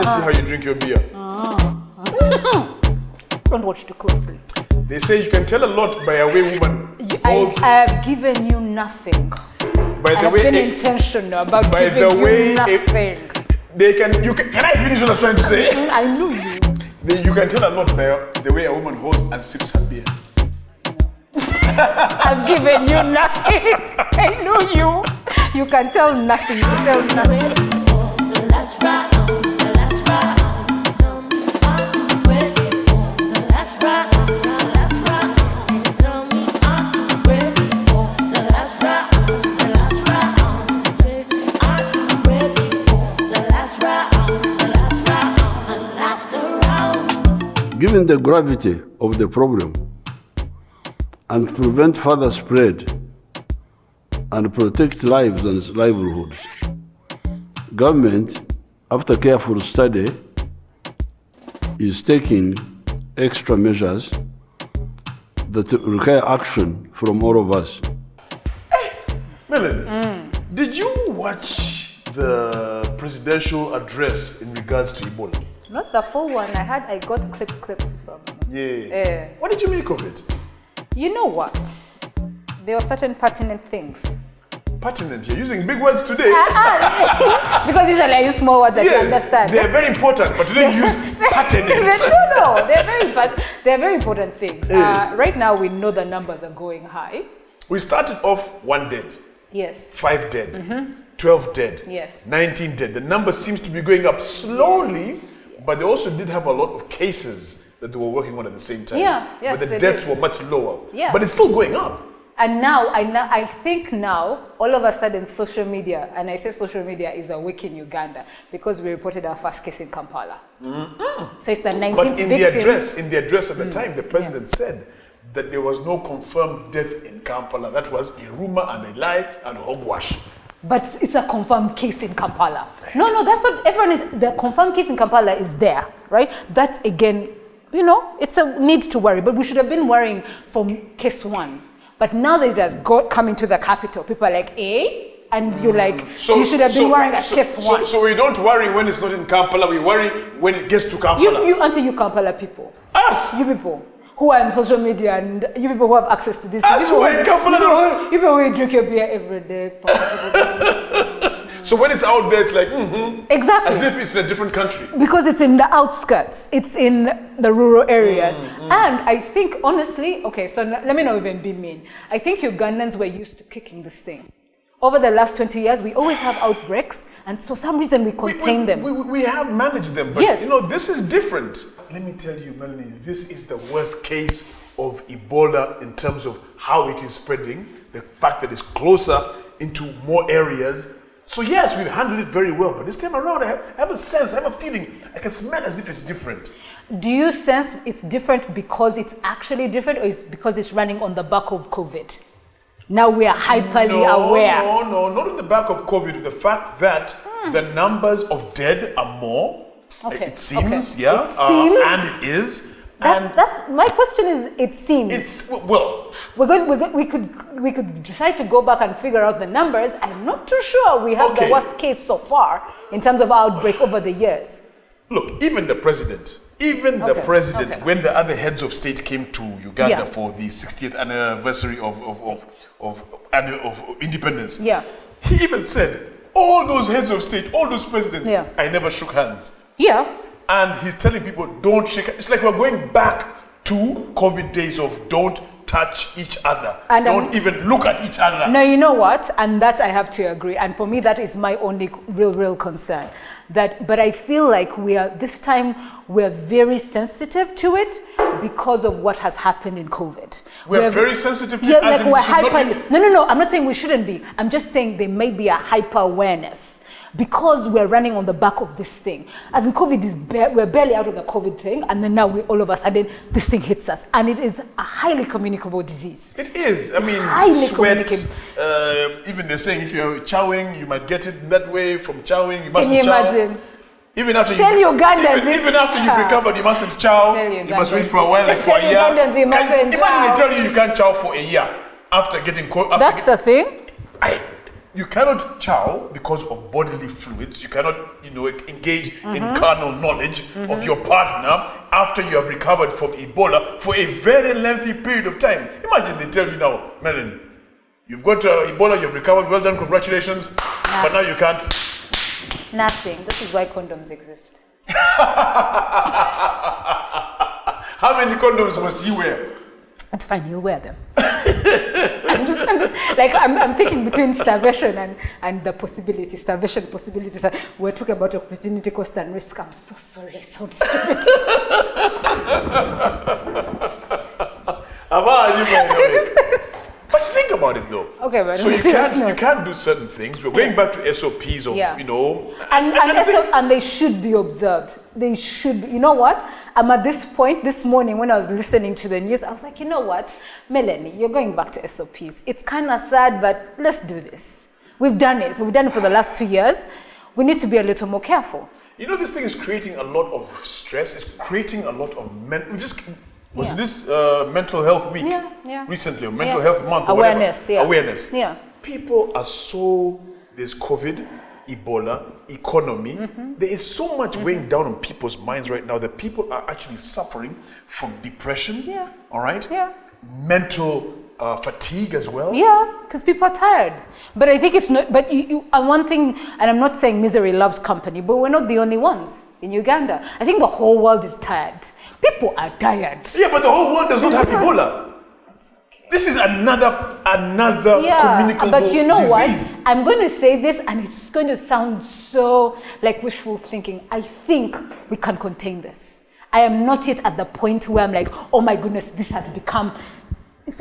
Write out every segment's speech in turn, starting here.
Let's see how you drink your beer. Don't watch too closely. They say you can tell a lot by a way woman holds. I have given you nothing. By the I've way, been intentional about by giving the way you nothing. Can I finish what I'm trying to say? I knew you. You can tell a lot by the way a woman holds and sips her beer. I've given you nothing. I know you. You can tell nothing. You can tell nothing. The last round, the last round. Tell me, are you ready for the last round? The last round. Tell me, are you ready for the last round? The last round. Are you ready for the last round? The last round. The last round. Given the gravity of the problem, and to prevent further spread and protect lives and livelihoods, government, after careful study, is taking extra measures that require action from all of us. Melanie, did you watch the presidential address in regards to Ebola? Not the full one. I got clips from. Yeah. What did you make of it? You know what? There were certain pertinent things. Pertinent, you're using big words today. Because usually I use small words that you understand. They're very important, but you didn't use pertinent. No, they're very important things. Right now we know the numbers are going high. We started off 1 dead. Yes. 5 dead. 12 dead. Yes. 19 dead. The number seems to be going up slowly, but they also did have a lot of cases that they were working on at the same time. Yes, but the deaths were much lower. Yeah. But it's still going up. And now, I think now, all of a sudden, social media, and I say social media is awake in Uganda because we reported our first case in Kampala. So it's the 19th But in victim. the address at the time, the president said that there was no confirmed death in Kampala. That was a rumor and a lie and hogwash. But it's a confirmed case in Kampala. No, that's what everyone is. The confirmed case in Kampala is there, right? That again, it's a need to worry. But we should have been worrying from case 1. But now that it has come into the capital, people are like, and you're like, you should have been worrying at case 1. So we don't worry when it's not in Kampala, we worry when it gets to Kampala. You Kampala people. Us! You people who are on social media and you people who have access to this. Us who are in Kampala. You people who drink your beer every day. So when it's out there, it's like, Exactly. as if it's in a different country. Because it's in the outskirts. It's in the rural areas. And I think, honestly, so let me not even be mean. I think Ugandans were used to kicking this thing. Over the last 20 years, we always have outbreaks, and for some reason we contain them. We have managed them, but yes. This is different. Let me tell you, Melanie, this is the worst case of Ebola in terms of how it is spreading, the fact that it's closer into more areas. So yes, we've handled it very well, but this time around, I have a sense, I have a feeling, I can smell as if it's different. Do you sense it's different because it's actually different, or is because it's running on the back of COVID? Now we are hyperly aware. No, not on the back of COVID. The fact that the numbers of dead are more, it seems, It seems. And it is. That's my question. Is it seems we could decide to go back and figure out the numbers. I'm not too sure we have the worst case so far in terms of outbreak over the years. Look, even the president, when the other heads of state came to Uganda for the 60th anniversary of independence, he even said, all those heads of state, all those presidents, I never shook hands. Yeah. And he's telling people, don't shake hands. It's like we're going back to COVID days of don't touch each other. And don't even look at each other. No, you know what? And that I have to agree. And for me, that is my only real concern. But I feel like this time we're very sensitive to it because of what has happened in COVID. We're very sensitive to it. Like we're hyper. No. I'm not saying we shouldn't be. I'm just saying there may be a hyper awareness. Because we're running on the back of this thing. As in COVID, we're barely out of the COVID thing, and then now all of a sudden, this thing hits us. And it is a highly communicable disease. It is. I mean, sweat, even they're saying if you're chowing, you might get it that way. From chowing, you mustn't chow. Can you imagine? Even after even after you've recovered, you mustn't chow. You must wait for a while, like for a year. Ugandans, you mustn't chow. Imagine they tell you can't chow for a year after getting COVID. That's the thing. you cannot chow because of bodily fluids. You cannot, engage in carnal knowledge of your partner after you have recovered from Ebola for a very lengthy period of time. Imagine they tell you now, Melanie, you've got Ebola, you've recovered, well done, congratulations, but now you can't. Nothing. This is why condoms exist. How many condoms must you wear? It's fine, you wear them. I'm thinking between starvation and the possibility. Starvation, possibilities. We're talking about opportunity, cost, and risk. I'm so sorry, I sound stupid. But think about it though. Okay, but so you can't do certain things. We're going back to SOPs of and they should be observed. They should be, you know what? I'm at this point this morning when I was listening to the news, I was like, you know what, Melanie, you're going back to SOPs. It's kind of sad, but let's do this. We've done it. We've done it for the last 2 years. We need to be a little more careful. This thing is creating a lot of stress. It's creating a lot of this mental health week recently, or mental health month, or awareness, whatever. Awareness. Yeah. People are there's COVID, Ebola, economy. There is so much weighing down on people's minds right now that people are actually suffering from depression. Yeah. All right. Yeah. Mental fatigue as well. Yeah, because people are tired. But I think it's not. But one thing, and I'm not saying misery loves company, but we're not the only ones in Uganda. I think the whole world is tired. People are tired. Yeah, but the whole world does not have Ebola. This is another communicable but you know disease. what? I'm going to say this, and it's going to sound so like wishful thinking. I think we can contain this. I am not yet at the point where I'm like, oh my goodness, this has become, it's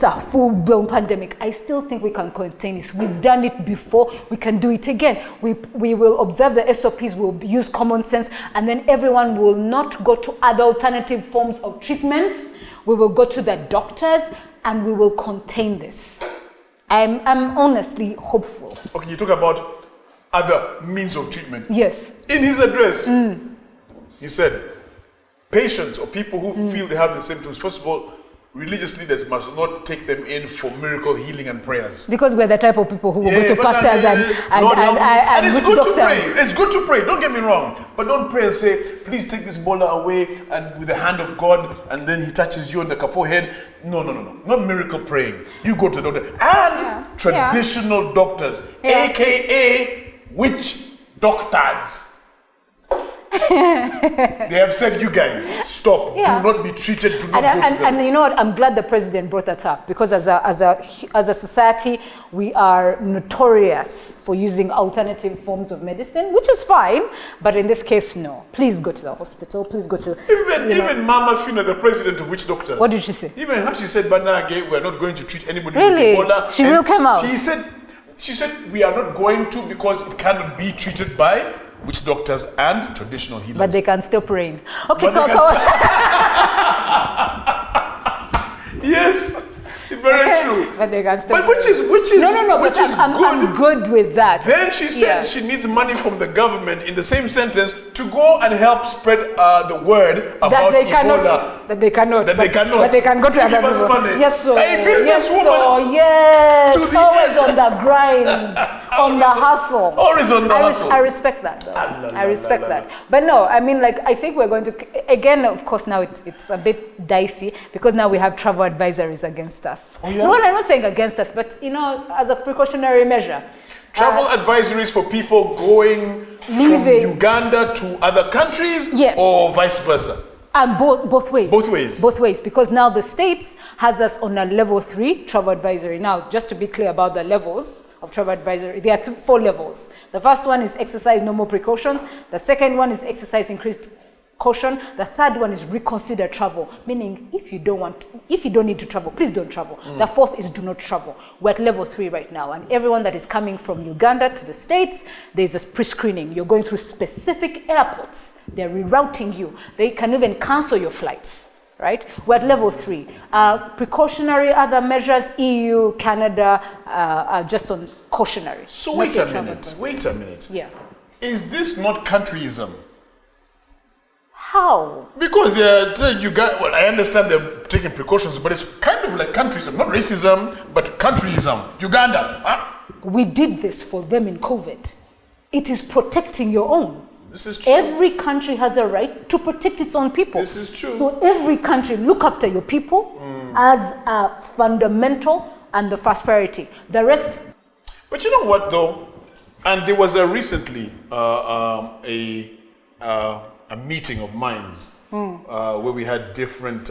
a full-blown pandemic. I still think we can contain this. We've done it before. We can do it again. We will observe the SOPs. We'll use common sense, and then everyone will not go to other alternative forms of treatment. We will go to the doctors, and we will contain this. I'm honestly hopeful. Okay, you talk about other means of treatment. Yes. In his address, he said, patients or people who feel they have the symptoms, first of all, religious leaders must not take them in for miracle healing and prayers. Because we're the type of people who will go to pastors and it's witch good doctors. to pray. It's good to pray. Don't get me wrong. But don't pray and say, please take this Ebola away and with the hand of God, and then he touches you on the forehead. No. Not miracle praying. You go to the doctor. And traditional doctors, aka witch doctors. They have said, you guys, stop. Do not be treated. Do not go to them. And you know what? I'm glad the president brought that up, because as a society, we are notorious for using alternative forms of medicine, which is fine. But in this case, no. Please go to the hospital. Please go to even Mama Fina, the president of witch doctors. What did she say? Even how she said, "Banage, we're not going to treat anybody really? with Ebola." She will come out. She said we are not going to because it cannot be treated by witch doctors and traditional healers. But they can still pray. Okay, yes, very true. But they can still. But which is no. But I'm good with that. Then she said she needs money from the government in the same sentence to go and help spread the word about Ebola. That they cannot. But they can go to other people. Money. Yes, so. A businesswoman. Yes. Always on the grind, on the hustle. Always on the hustle. I respect that, though. I respect that. But no, I mean, I think we're going to, again, of course, now it's a bit dicey because now we have travel advisories against us. Oh, yeah? No, I'm not saying against us, but, as a precautionary measure. Travel advisories for people going from Uganda to other countries, or vice versa? And both ways. Both ways. Both ways, because now the States has us on a level 3 travel advisory. Now, just to be clear about the levels of travel advisory, there are 4 levels. The first one is exercise normal precautions. The second one is exercise increased caution. The third one is reconsider travel, meaning if you don't need to travel, please don't travel. The fourth is do not travel. We're at level 3 right now, and everyone that is coming from Uganda to the States, there's a pre-screening. You're going through specific airports. They're rerouting you. They can even cancel your flights, right? We're at level 3. Precautionary other measures, EU, Canada, are just on cautionary. So wait a minute. Yeah. Is this not countryism? How? Because they're telling you guys, I understand they're taking precautions, but it's kind of like countryism, not racism, but countryism. Uganda, we did this for them in COVID. It is protecting your own. This is true. Every country has a right to protect its own people. This is true. So every country look after your people as a fundamental and the first priority. The rest. But you know what though? And there was recently a meeting of minds where we had different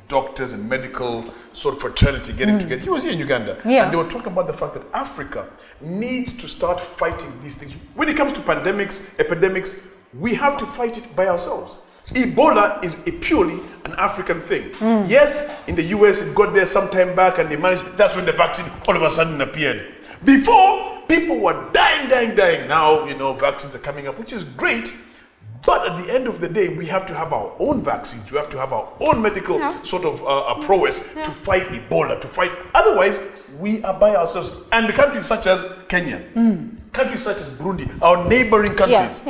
doctors and medical sort of fraternity getting together. He was here in Uganda. Yeah. And they were talking about the fact that Africa needs to start fighting these things. When it comes to pandemics, epidemics, we have to fight it by ourselves. Ebola is purely an African thing. Yes, in the US it got there some time back and they managed, that's when the vaccine all of a sudden appeared. Before, people were dying. Now, vaccines are coming up, which is great. But at the end of the day, we have to have our own vaccines. We have to have our own medical sort of prowess to fight Ebola, to fight. Otherwise, we are by ourselves. And the countries such as Kenya, countries such as Burundi, our neighboring countries,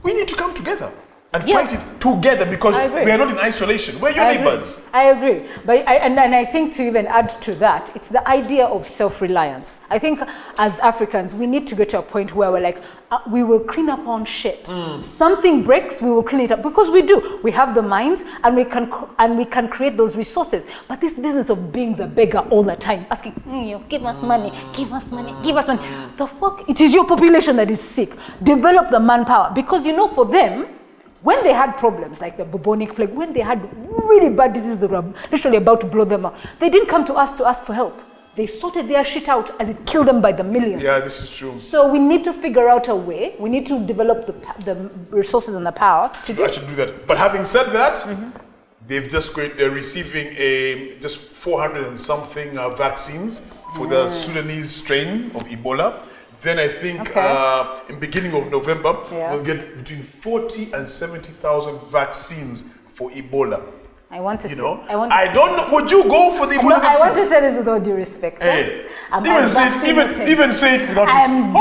we need to come together and fight it together because we are not in isolation. We're your neighbors. I agree. But I think to even add to that, it's the idea of self-reliance. I think as Africans, we need to get to a point where we're like, we will clean up on shit. Something breaks, we will clean it up because we do. We have the minds and we can create those resources. But this business of being the beggar all the time, asking, give us money, give us money, give us money. The fuck? It is your population that is sick. Develop the manpower because for them, when they had problems like the bubonic plague, when they had really bad diseases that were literally about to blow them up, they didn't come to us to ask for help. They sorted their shit out as it killed them by the millions. Yeah, this is true. So we need to figure out a way. We need to develop the resources and the power to actually do that. But having said that, they're receiving just 400 and something vaccines for the Sudanese strain of Ebola. Then I think in beginning of November, we'll get between 40 and 70,000 vaccines for Ebola. I want to say, I don't know. Would you go for the Ebola vaccine? I want to say this with all due respect. Hey, even say it without respect. I'm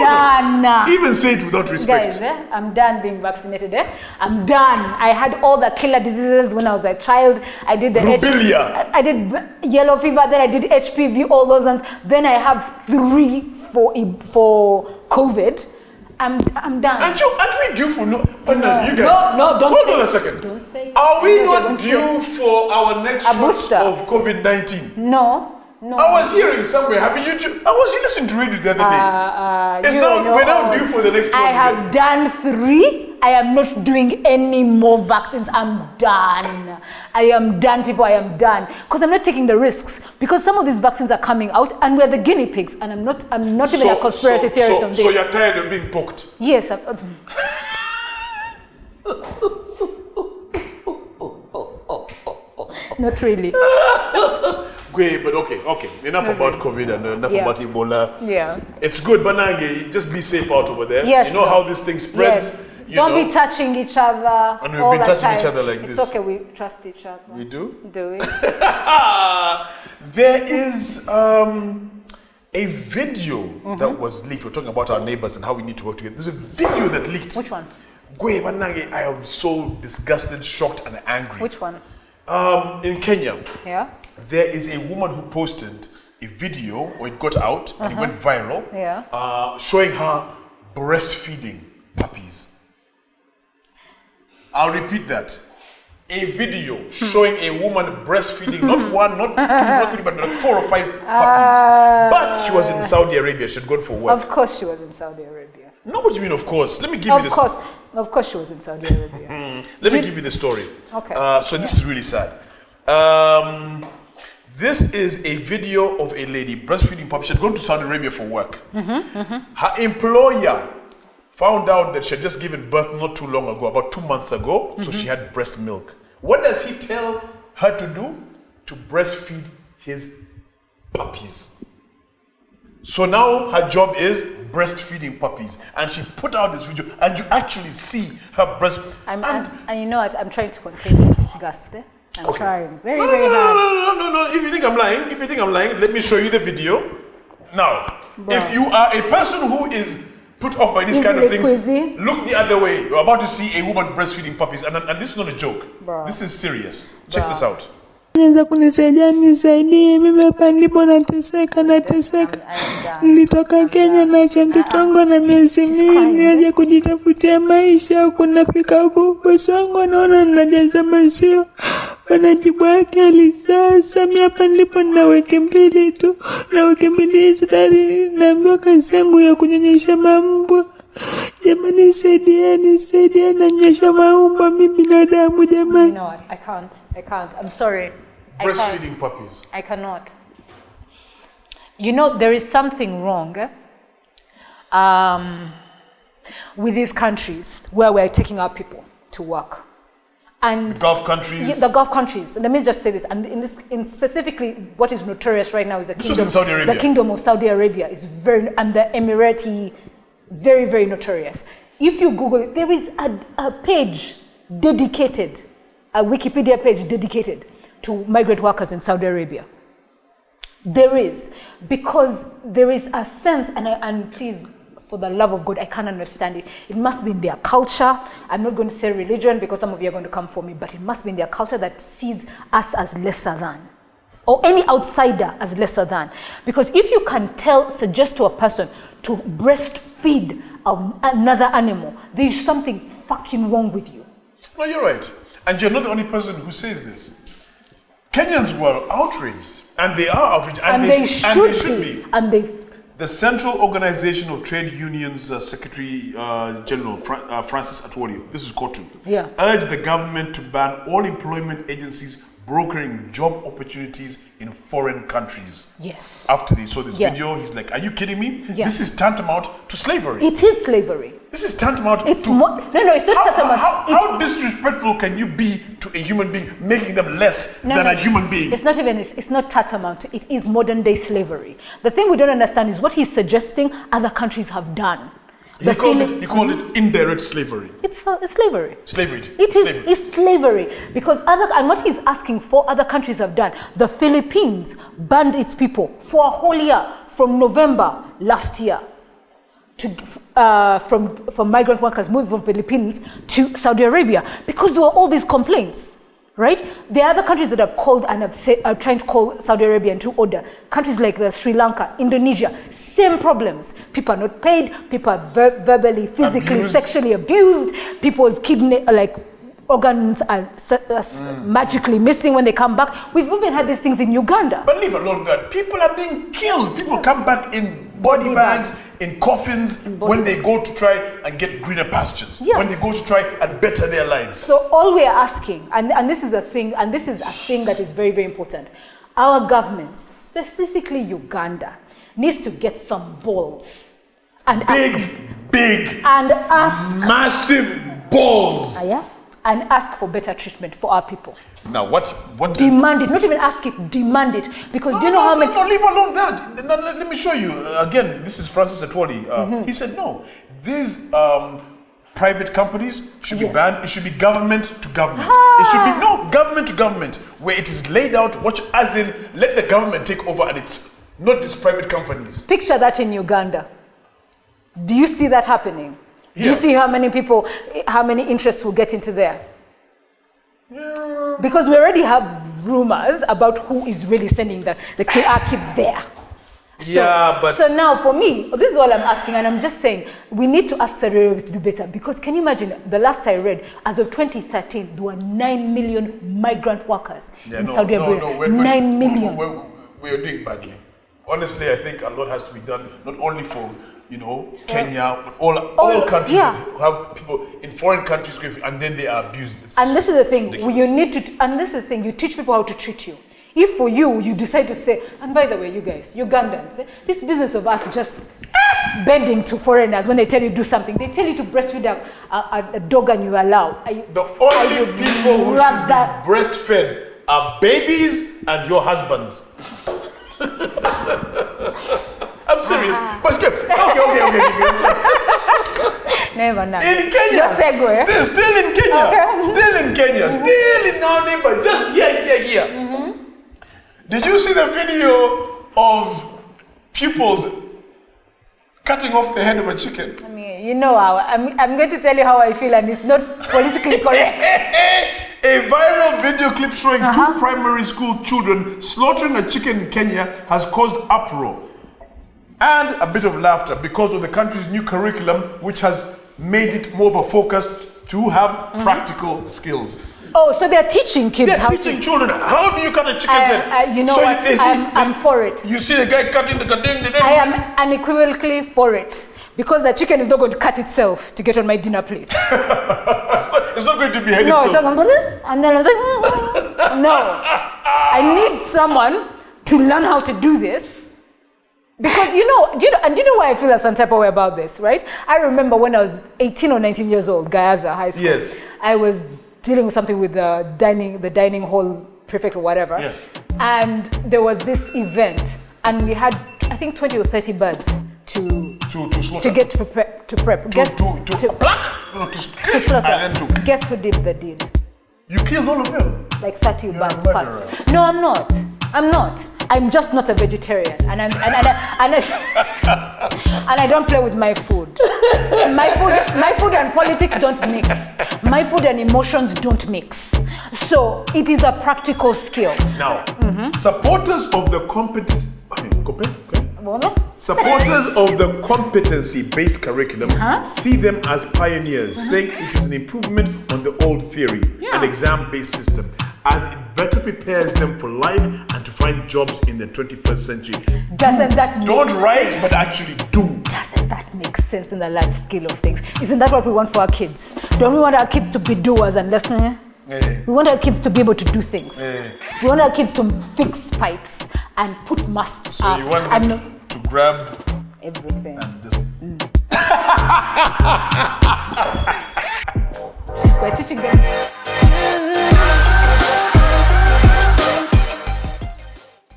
done. Even say it without respect. Guys, I'm done being vaccinated. I'm done. I had all the killer diseases when I was a child. I did the rubella. I did yellow fever. Then I did HPV. All those ones. Then I have 3 for COVID. I'm done. Aren't we due for no? But no, you guys. No, don't. Hold on a second. Don't say. Are we not due for our next shots of COVID-19? No. I was hearing somewhere. I was listening to radio the other day. We're now due for the next one. I have done 3. I am not doing any more vaccines. I'm done. I am done, people. I am done. Because I'm not taking the risks. Because some of these vaccines are coming out, and we're the guinea pigs. And I'm not even a conspiracy theorist on this. So you're tired of being poked? Yes. Not really. Great, but okay. Enough about COVID and enough about Ebola. Yeah. It's good, Banange. Just be safe out over there. Yes. You know how this thing spreads. Yes. Don't be touching each other. And we've been touching each other like this. It's okay, we trust each other. We do? Do we? There is a video that was leaked. We're talking about our neighbors and how we need to work together. There's a video that leaked. Which one? I am so disgusted, shocked, and angry. Which one? In Kenya. Yeah. There is a woman who posted a video, or it got out and it went viral, showing her breastfeeding puppies. I'll repeat that. A video showing a woman breastfeeding, not 1, not 2, not 3, but like 4 or 5 puppies. But she was in Saudi Arabia. She had gone for work. Of course she was in Saudi Arabia. No, what do you mean, of course? Let me give you this. Of course she was in Saudi Arabia. Let me give you the story. Okay. So this is really sad. This is a video of a lady breastfeeding puppies. She had gone to Saudi Arabia for work. Her employer found out that she had just given birth not too long ago, about 2 months ago, so she had breast milk. What does he tell her to do? To breastfeed his puppies. So now her job is breastfeeding puppies. And she put out this video, and you actually see her breast. And you know what? I'm trying to contain the disgust. I'm trying very hard. No. If you think I'm lying, let me show you the video. Now, if you are a person who is put off by these kind of things, look the other way. You're about to see a woman breastfeeding puppies, and this is not a joke. This is serious. Check this out. Naweza kunisaidia nisaidie, mimi hapa nilipo nateseka. Nilitoka Kenya na acha mtoto wangu na miezi miwili aje kujitafutia maisha. Kunafika huko bosi wangu anaona ninajaza maziwa, anajibu yake alisasa. Mimi hapa nilipo na wiki mbili tu, na wiki mbili hizo tayari naambiwa kazi yangu ya kunyonyesha mambwa. Jamani, nisaidia nanyesha maumbwa mimi binadamu jamani. You know what? I can't. I'm sorry. Breastfeeding puppies. I cannot. You know, there is something wrong with these countries where we're taking our people to work. And the Gulf countries. Yeah, the Gulf countries. Let me just say this. And in specifically, what is notorious right now is the This was in Saudi Arabia. The Kingdom of Saudi Arabia is and the Emirati, very, very notorious. If you Google it, there is a page dedicated, a Wikipedia page dedicated to migrant workers in Saudi Arabia. There is, because there is a sense, and please, for the love of God, I can't understand it. It must be in their culture. I'm not going to say religion because some of you are going to come for me, but it must be in their culture that sees us as lesser than, or any outsider as lesser than. Because if you can suggest to a person to breastfeed another animal, there's something fucking wrong with you. No, you're right. And you're not the only person who says this. Kenyans were outraged, and they are outraged, and they should be. The Central Organization of Trade Unions Secretary General Francis Atwoli, this is Kotu, urged the government to ban all employment agencies brokering job opportunities in foreign countries. Yes. After they saw this video, he's like, "Are you kidding me? Yeah. This is tantamount to slavery." It is slavery. This is tantamount to... it's not tantamount. How disrespectful can you be to a human being, making them less than a human being? It's not tantamount. It is modern day slavery. The thing we don't understand is what he's suggesting other countries have done. He called it indirect slavery. It's slavery. Slavery. It's slavery. Because and what he's asking for, other countries have done. The Philippines banned its people for a whole year from November last year from migrant workers moving from Philippines to Saudi Arabia because there were all these complaints. Right? There are other countries that have called and are trying to call Saudi Arabia into order. Countries like Sri Lanka, Indonesia, same problems. People are not paid, people are verbally, physically, sexually abused, people's organs are magically missing when they come back. We've even had these things in Uganda. But leave alone that. People are being killed. People come back in body bags, in coffins, when they go to try and get greener pastures, when they go to try and better their lives. So all we are asking, and this is a thing that is very, very important. Our governments, specifically Uganda, needs to get some balls and massive balls. And ask for better treatment for our people. Now, what demand it? Not even ask it, demand it. Because do you know how many? No, leave alone that. No, let me show you. Again, this is Francis Atwoli. He said, no, these private companies should be banned. It should be government to government. It should be government to government, where it is laid out, as in, let the government take over, and it's not these private companies. Picture that in Uganda. Do you see that happening? Do you see how many interests will get into there? Yeah. Because we already have rumors about who is really sending our kids there. So now for me, this is all I'm asking, and I'm just saying, we need to ask Saudi Arabia to do better. Because can you imagine, the last I read, as of 2013, there were 9 million migrant workers in Saudi Arabia. 9 million. We are doing badly. Honestly, I think a lot has to be done, not only for Kenya, but all countries have people in foreign countries going, and then they are abused. And this is the thing, you teach people how to treat you. If for you decide to say, and by the way, you guys, Ugandans, this business of us just bending to foreigners when they tell you to do something, they tell you to breastfeed a dog and you allow. The only people who should be breastfed are babies and your husbands. I'm serious. But okay. Never know. In Kenya. Still in Kenya. Okay. Still in Kenya. Still in our neighbor. Just here. Did you see the video of pupils cutting off the head of a chicken? I mean, you know how I'm going to tell you how I feel, and it's not politically correct. A viral video clip showing two primary school children slaughtering a chicken in Kenya has caused uproar and a bit of laughter because of the country's new curriculum, which has made it more of a focus to have practical skills. Oh, so they're teaching kids They're how teaching children how do you cut a chicken's head. you know So what? I'm for it. You see the guy cutting the I am unequivocally for it. Because the chicken is not going to cut itself to get on my dinner plate. It's not going to behead No, itself. it's not going to, and then I was like, no. I need someone to learn how to do this. Because do you know why I feel some type of way about this, right? I remember when I was 18 or 19 years old, Gayaza High School. Yes. I was dealing with something with the dining hall prefect or whatever. Yeah. And there was this event, and we had, I think, 20 or 30 birds to slaughter. get to prep. Guess to slaughter. And then to... Guess who did the deed? You killed all of them. Like 30 You're birds a murderer. passed. No, I'm not. I'm just not a vegetarian, and I don't play with my food. My food and politics don't mix. My food and emotions don't mix. So it is a practical skill. Now, supporters of the supporters of the competency-based curriculum see them as pioneers, saying it is an improvement on the old theory and exam-based system, as it better prepares them for life and to find jobs in the 21st century. Doesn't that Don't make write, sense? but actually do. Doesn't that make sense in the large scale of things? Isn't that what we want for our kids? Don't we want our kids to be doers and listeners? We want our kids to be able to do things. We want our kids to fix pipes and put masts So up. you want and them to grab everything. and this. We're teaching them.